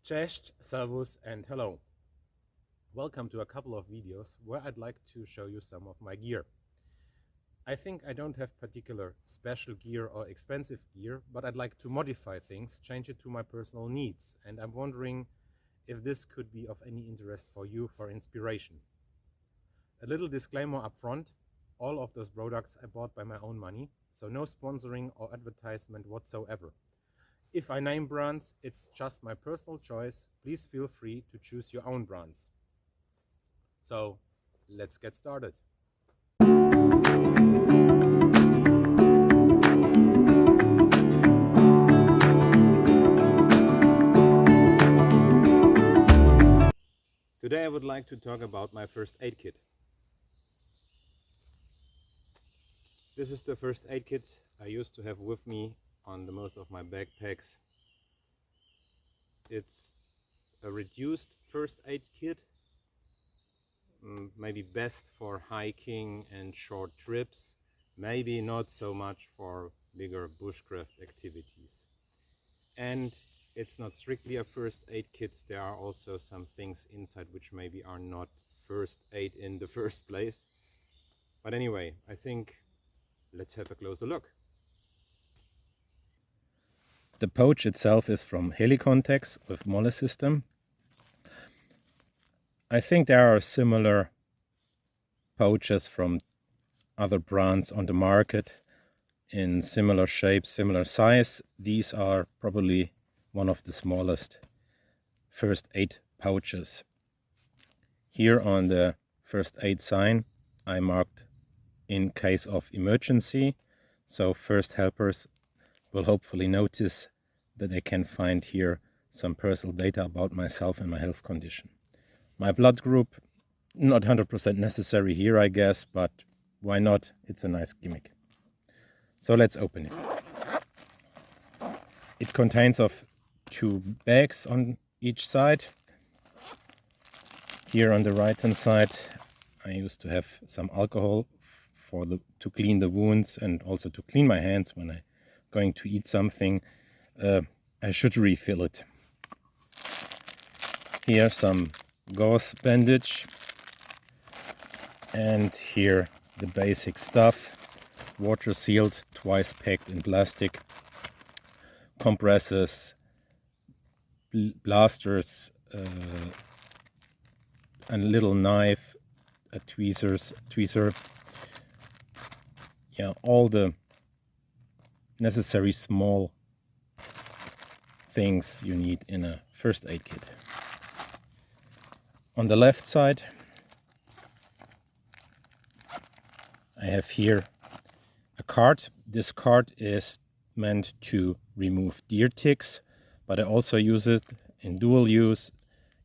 Cześć, servus and hello. Welcome to a couple of videos where I'd like to show you some of my gear. I think I don't have particular special gear or expensive gear, but I'd like to modify things, change it to my personal needs, and I'm wondering if this could be of any interest for you for inspiration. A little disclaimer up front, all of those products I bought by my own money, so no sponsoring or advertisement whatsoever. If I name brands, it's just my personal choice. Please feel free to choose your own brands. So, let's get started. Today I would like to talk about my first aid kit. This is the first aid kit I used to have with me on the most of my backpacks. It's a reduced first aid kit, maybe best for hiking and short trips, maybe not so much for bigger bushcraft activities. And it's not strictly a first aid kit, there are also some things inside which maybe are not first aid in the first place. But anyway, I think let's have a closer look. The pouch itself is from Helicontex with Molle system. I think there are similar pouches from other brands on the market in similar shape, similar size. These are probably one of the smallest first aid pouches. Here on the first aid sign I marked in case of emergency, so first helpers will hopefully notice that they can find here some personal data about myself and my health condition. My blood group, not 100% necessary here I guess, but why not? It's a nice gimmick. So let's open it. It contains of 2 bags on each side. Here on the right hand side I used to have some alcohol to clean the wounds and also to clean my hands when I'm going to eat something. I should refill it. Here some gauze bandage, and here the basic stuff: water sealed, twice packed in plastic, compresses, blasters, a little knife, a tweezer, yeah, all the necessary small things you need in a first aid kit. On the left side I have here a card. This card is meant to remove deer ticks, but I also use it in dual use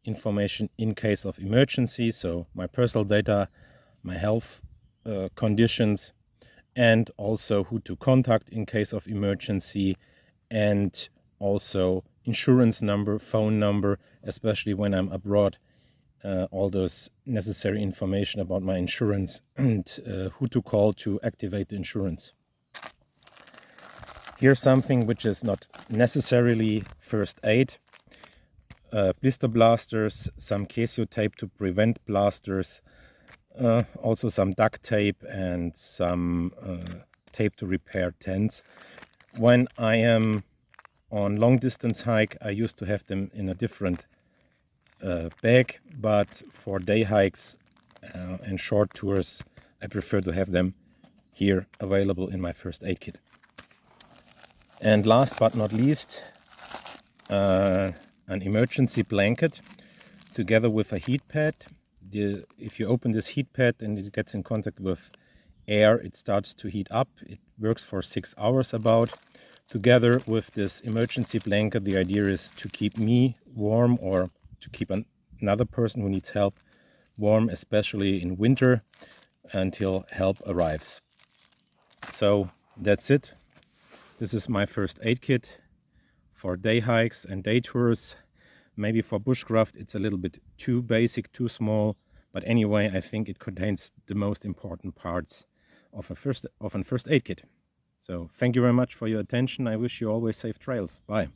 information in case of emergency, so my personal data, my health conditions, and also who to contact in case of emergency, and also insurance number, phone number, especially when I'm abroad, all those necessary information about my insurance and who to call to activate the insurance. Here's something which is not necessarily first aid: blister blasters, some Casio tape to prevent blasters, also some duct tape and some tape to repair tents. When I am on long distance hike I used to have them in a different bag, but for day hikes and short tours I prefer to have them here available in my first aid kit. And last but not least, an emergency blanket together with a heat pad. If you open this heat pad and it gets in contact with air, it starts to heat up. It works for 6 hours about. Together with this emergency blanket, the idea is to keep me warm, or to keep another person who needs help warm, especially in winter, until help arrives. So that's it. This is my first aid kit for day hikes and day tours. Maybe for bushcraft it's a little bit too basic, too small, but anyway I think it contains the most important parts of a first aid kit. So thank you very much for your attention. I wish you always safe trails. Bye.